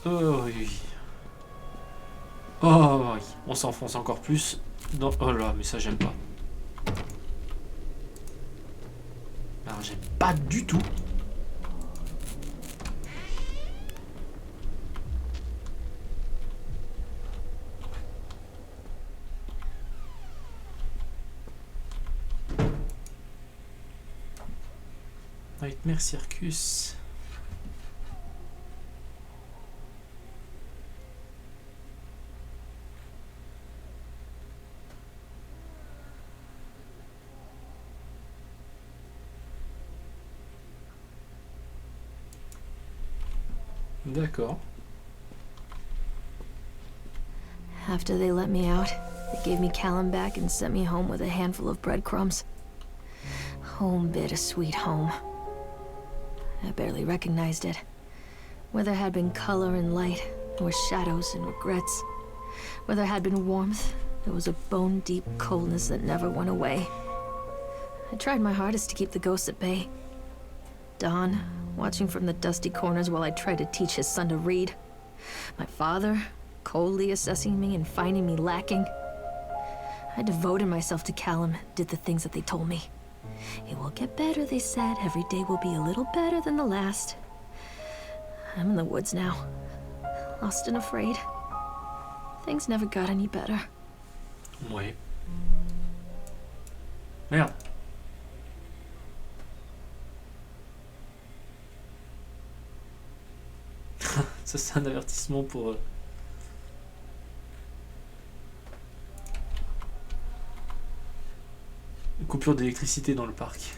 Oh oui. Oh oui. On s'enfonce encore plus dans... Oh là, mais ça j'aime pas. Alors j'aime pas du tout. Nightmare Circus. D'accord. After they let me out, they gave me Callum back and sent me home with a handful of breadcrumbs. Home, bittersweet home. I barely recognized it. Where there had been color and light, there were shadows and regrets. Where there had been warmth, there was a bone-deep coldness that never went away. I tried my hardest to keep the ghosts at bay. Don, watching from the dusty corners while I tried to teach his son to read. My father, coldly assessing me and finding me lacking. I devoted myself to Callum, did the things that they told me. It will get better, they said. Every day will be a little better than the last. I'm in the woods now, lost and afraid. Things never got any better. Ouais. Merde. Ça c'est un avertissement pour... Une coupure d'électricité dans le parc.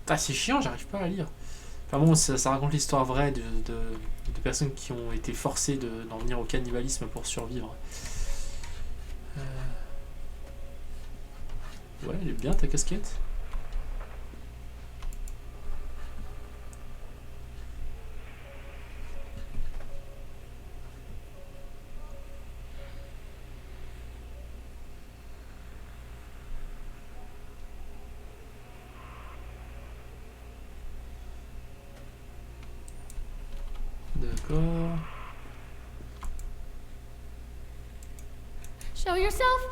Ah c'est chiant, j'arrive pas à lire. Enfin bon, ça raconte l'histoire vraie de personnes qui ont été forcées d'en venir au cannibalisme pour survivre. Ouais, elle est bien ta casquette. D'accord. Show yourself?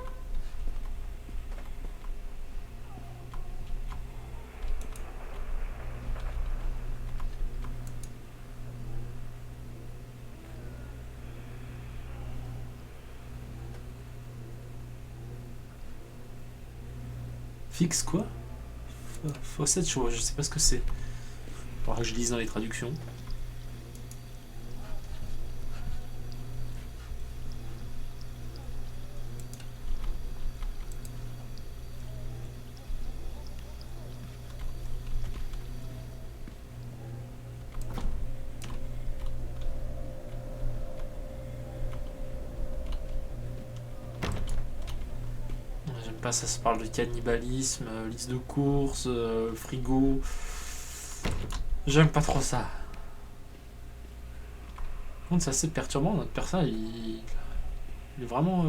Fixe quoi? Faucette, je sais pas ce que c'est. Faudra que je lise dans les traductions. J'aime pas, ça se parle de cannibalisme, liste de courses, frigo. J'aime pas trop ça. Par contre, c'est assez perturbant, notre personnage, il est vraiment...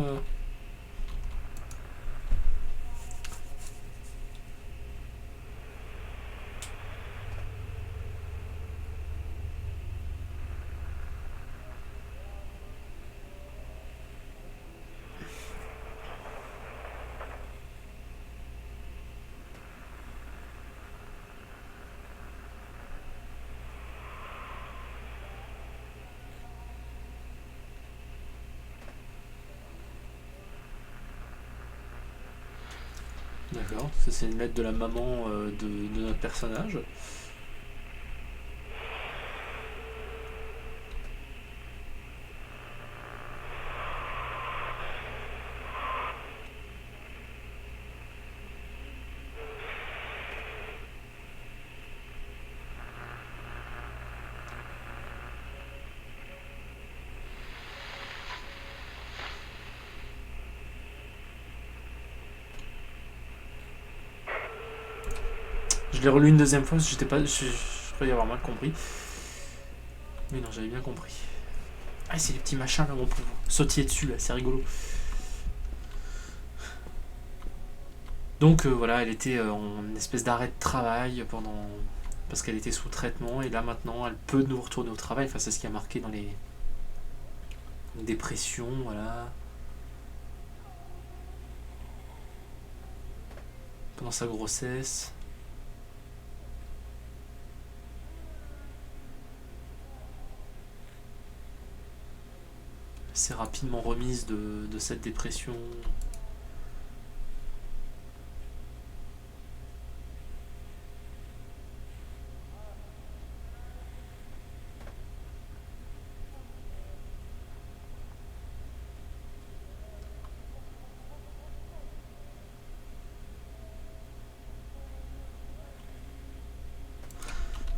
D'accord, ça c'est une lettre de la maman de notre personnage. Je l'ai relu une deuxième fois parce que j'étais pas, je croyais avoir mal compris. Mais non, j'avais bien compris. Ah, c'est les petits machins là, on peut sautiller dessus là, c'est rigolo. Donc voilà, elle était en espèce d'arrêt de travail pendant... parce qu'elle était sous traitement, et là maintenant elle peut de nouveau retourner au travail. Enfin, c'est ce qui a marqué dans les dépressions, voilà. Pendant sa grossesse. Elle s'est rapidement remise de cette dépression.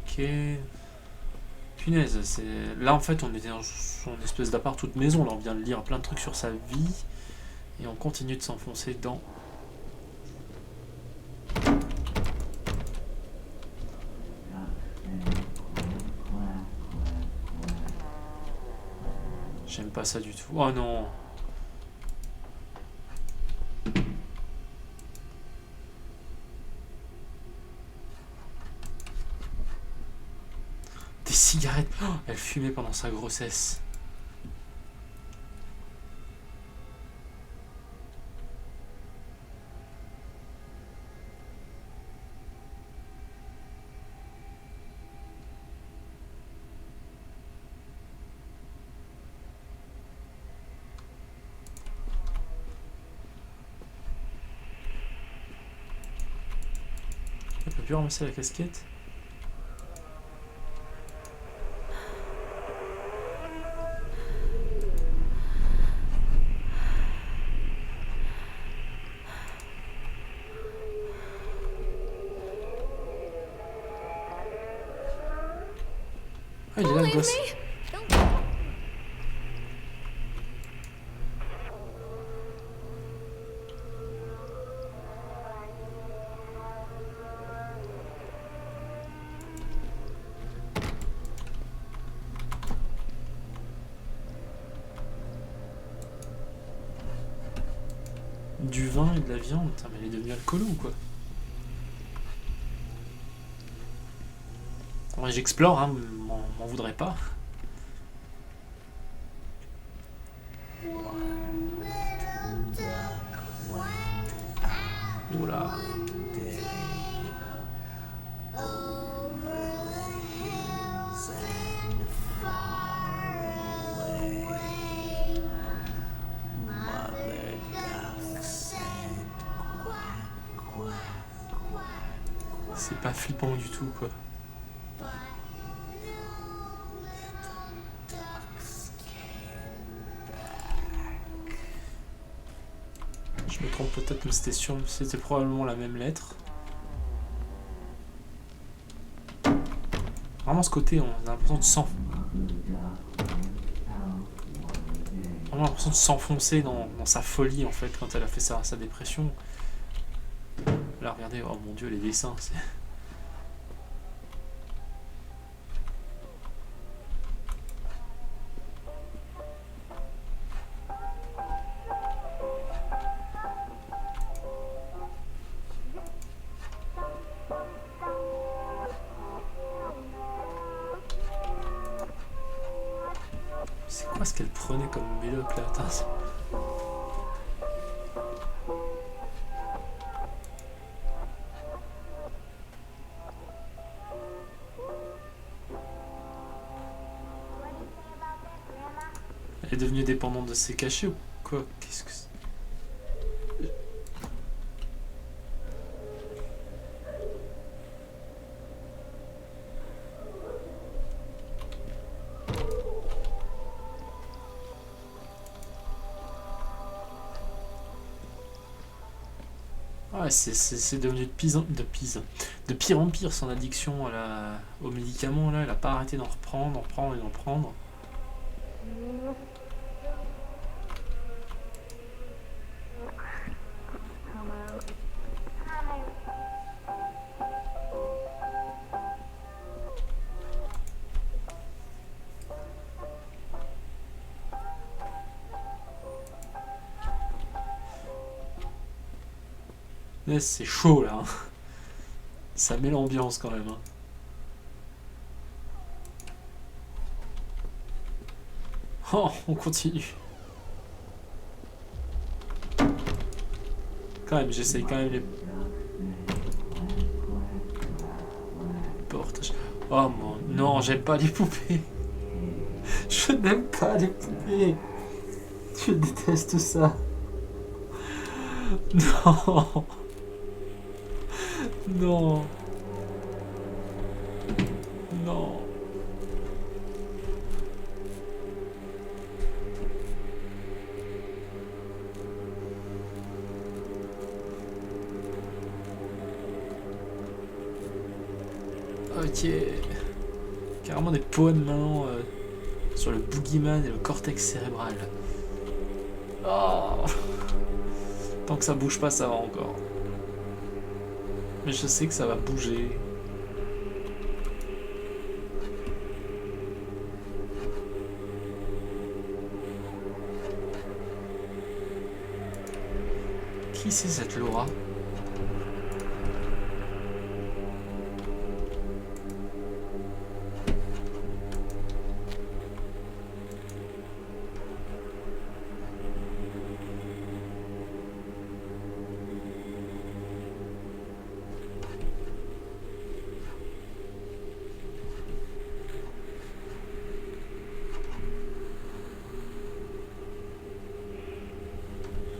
Ok. Punaise, c'est... Là en fait on était dans son espèce d'appart toute maison, là on vient de lire plein de trucs sur sa vie, et on continue de s'enfoncer dans... J'aime pas ça du tout. Oh non! Des cigarettes! Oh, elle fumait pendant sa grossesse. Elle peut plus ramasser la casquette? Ah, il est là le gosse! Du vin et de la viande? Putain, mais elle est devenue alcoolo ou quoi? Ouais, j'explore, hein, m'en voudrais pas. Oula. C'est pas flippant du tout, quoi. Je me trompe peut-être, mais c'était probablement la même lettre. Vraiment ce côté, on a l'impression de s'enfoncer dans sa folie en fait quand elle a fait sa dépression. Là, regardez, oh mon dieu, les dessins, c'est... C'est quoi ce qu'elle prenait comme médoc là? Attends, elle est devenue dépendante de ses cachets ou quoi? Qu'est-ce que c'est? Ouais, c'est devenu de pire en pire son addiction aux médicaments là. Elle a pas arrêté d'en reprendre, d'en prendre et d'en prendre. Ouais, c'est chaud là. Hein. Ça met l'ambiance quand même. Hein. Oh, on continue. Quand même, j'essaye quand même les portes. Oh mon... Non, j'aime pas les poupées. Je n'aime pas les poupées. Je déteste ça. Non. Non. Non. Ok. Carrément des poids de main sur le boogeyman et le cortex cérébral. Oh. Tant que ça bouge pas, ça va encore. Mais je sais que ça va bouger. Qui c'est cette Laura?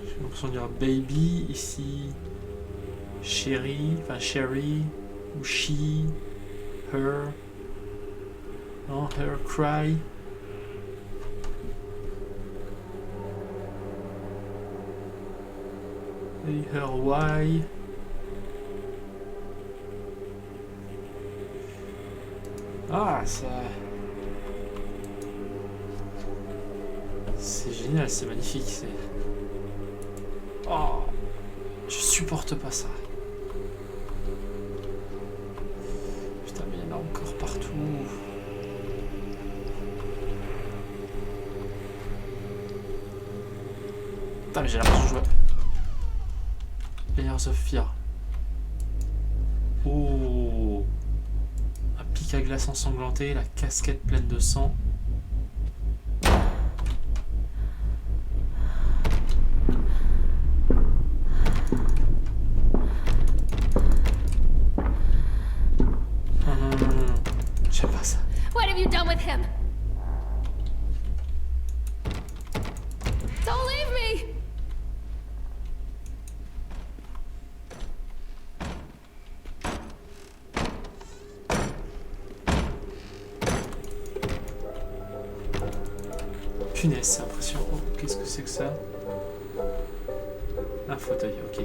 J'ai l'impression de dire baby ici. Chérie, enfin Sherry, ou she, her. Non, her cry. Et her why. Ah, ça. C'est génial, c'est magnifique. C'est. Oh, je supporte pas ça. Putain, mais il y en a encore partout. Putain, mais j'ai l'impression de jouer. Layers of Fear. Oh, un pic à glace ensanglanté, la casquette pleine de sang. J'aime pas ça. What have you done with him? Don't leave me! Punaise, c'est impressionnant. Oh, qu'est-ce que c'est que ça? Un fauteuil, ok.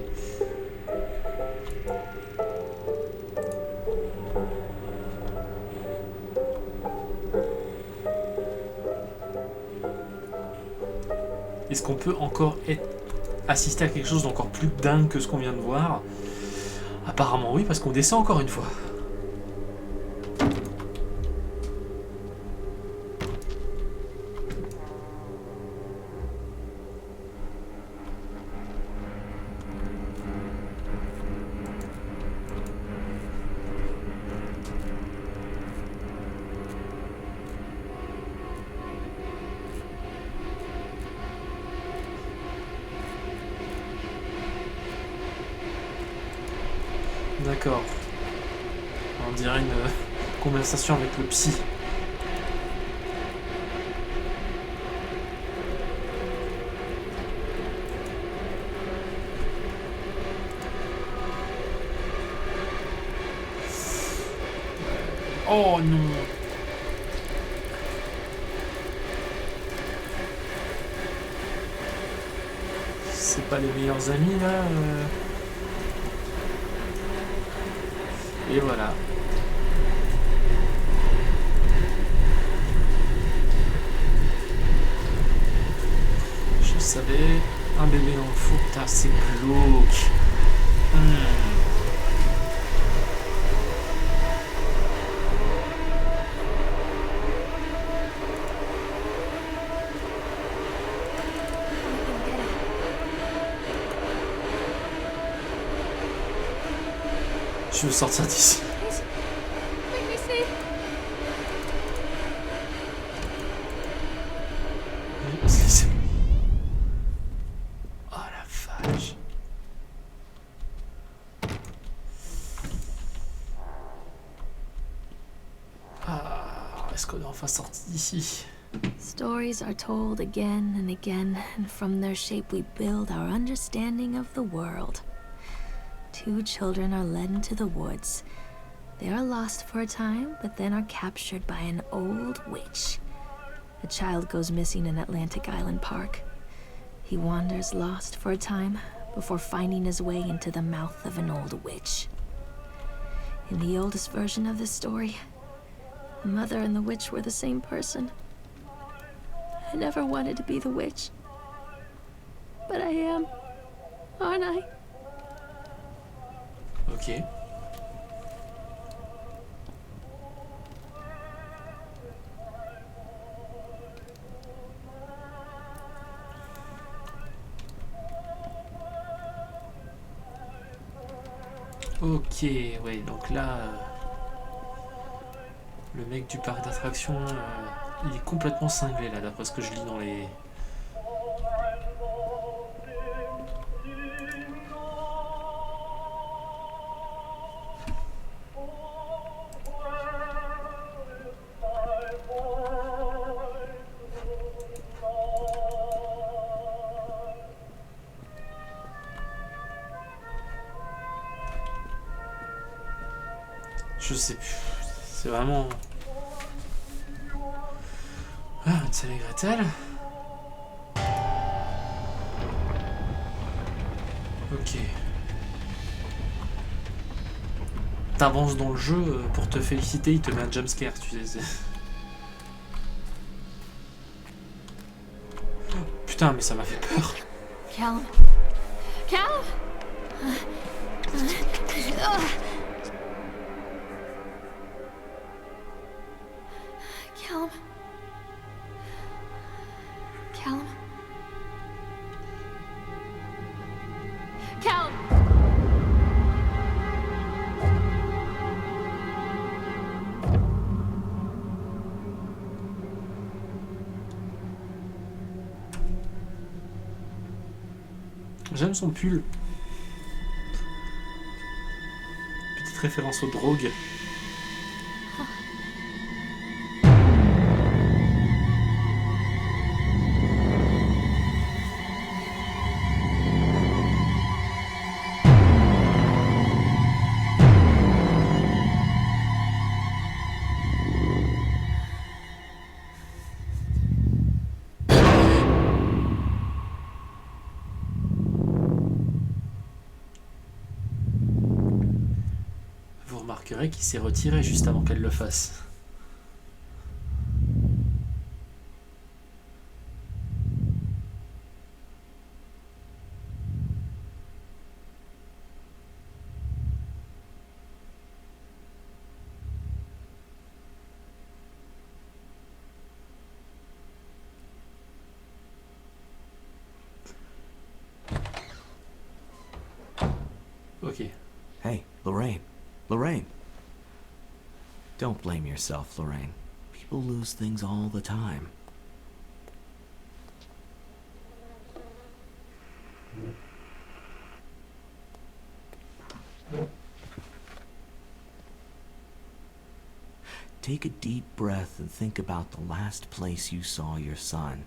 Est-ce qu'on peut encore assister à quelque chose d'encore plus dingue que ce qu'on vient de voir? Apparemment oui, parce qu'on descend encore une fois. D'accord. On dirait une conversation avec le psy. Oh non. C'est pas les meilleurs amis là. Et voilà. Je savais, un bébé dans le four, putain, c'est glauque. Je veux sortir d'ici. Please, make me see. Oh la vache. Ah, est-ce qu'on est enfin sorti d'ici? Stories are told again and again, and from their shape we build our understanding of the world. Two children are led into the woods. They are lost for a time, but then are captured by an old witch. A child goes missing in Atlantic Island Park. He wanders lost for a time, before finding his way into the mouth of an old witch. In the oldest version of this story, the mother and the witch were the same person. I never wanted to be the witch. But I am, aren't I? Ok. Ok, ouais, donc là, le mec du parc d'attractions, il est complètement cinglé là, d'après ce que je lis dans les... Je sais plus, c'est vraiment... Ah, Hansel et Gretel. Ok. T'avances dans le jeu, pour te féliciter, il te met un jumpscare, tu sais. Putain, mais ça m'a fait peur. Callum. Callum! Callum. Callum. Callum! J'aime son pull. Petite référence aux drogues. Vous remarquerez qu'il s'est retiré juste avant qu'elle le fasse. Ok. Hey, Lorraine. Lorraine. Don't blame yourself, Lorraine. People lose things all the time. Take a deep breath and think about the last place you saw your son.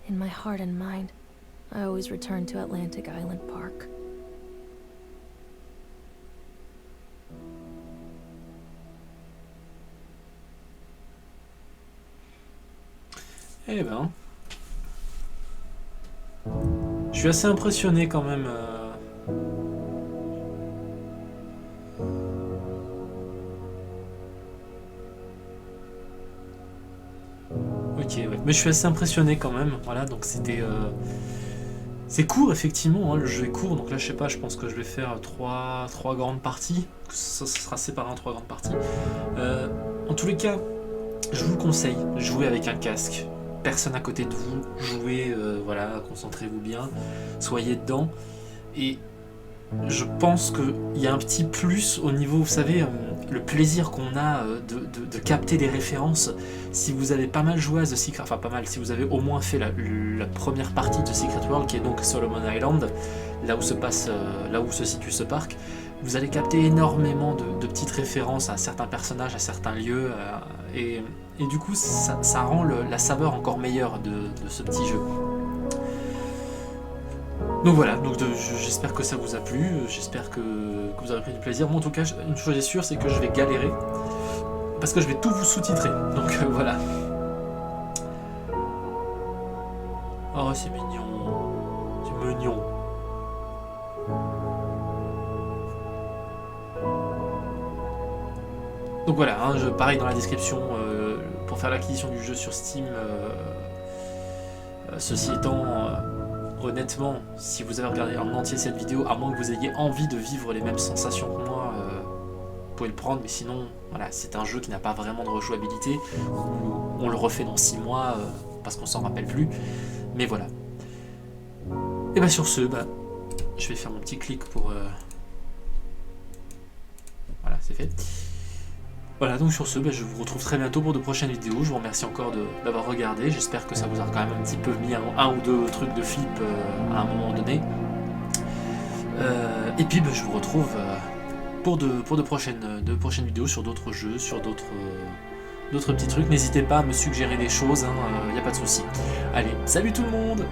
In my heart and mind, I always return to Atlantic Island Park. Eh ben... Je suis assez impressionné quand même. Ok, ouais. Mais je suis assez impressionné quand même. Voilà, donc c'était... C'est court, effectivement, hein, le jeu est court. Donc là, je sais pas, je pense que je vais faire trois grandes parties. Ça sera séparé en 3 grandes parties. En tous les cas, je vous le conseille, jouez avec un casque, personne à côté de vous, jouez, voilà, concentrez-vous bien, soyez dedans, et je pense qu'il y a un petit plus au niveau, vous savez, le plaisir qu'on a de capter des références. Si vous avez pas mal joué à The Secret, enfin pas mal, si vous avez au moins fait la première partie de The Secret World, qui est donc Solomon Island, là où se situe ce parc, vous allez capter énormément de petites références à certains personnages, à certains lieux, et du coup ça rend la saveur encore meilleure de ce petit jeu. Donc voilà, j'espère que ça vous a plu, j'espère que vous aurez pris du plaisir. Moi en tout cas, une chose est sûre, c'est que je vais galérer, parce que je vais tout vous sous-titrer, donc voilà. Oh c'est mignon, c'est mignon. Donc voilà, hein, pareil dans la description, pour faire l'acquisition du jeu sur Steam, ceci étant... honnêtement, si vous avez regardé en entier cette vidéo, à moins que vous ayez envie de vivre les mêmes sensations que moi, vous pouvez le prendre, mais sinon, voilà, c'est un jeu qui n'a pas vraiment de rejouabilité. On le refait dans 6 mois, parce qu'on s'en rappelle plus, mais voilà. Et bah sur ce, je vais faire mon petit clic pour... Voilà, c'est fait. Voilà, donc sur ce, je vous retrouve très bientôt pour de prochaines vidéos. Je vous remercie encore d'avoir regardé. J'espère que ça vous a quand même un petit peu mis un ou deux trucs de flip à un moment donné. Et puis je vous retrouve pour de prochaines vidéos sur d'autres jeux, sur d'autres petits trucs. N'hésitez pas à me suggérer des choses, il n'y a pas de souci. Allez, salut tout le monde!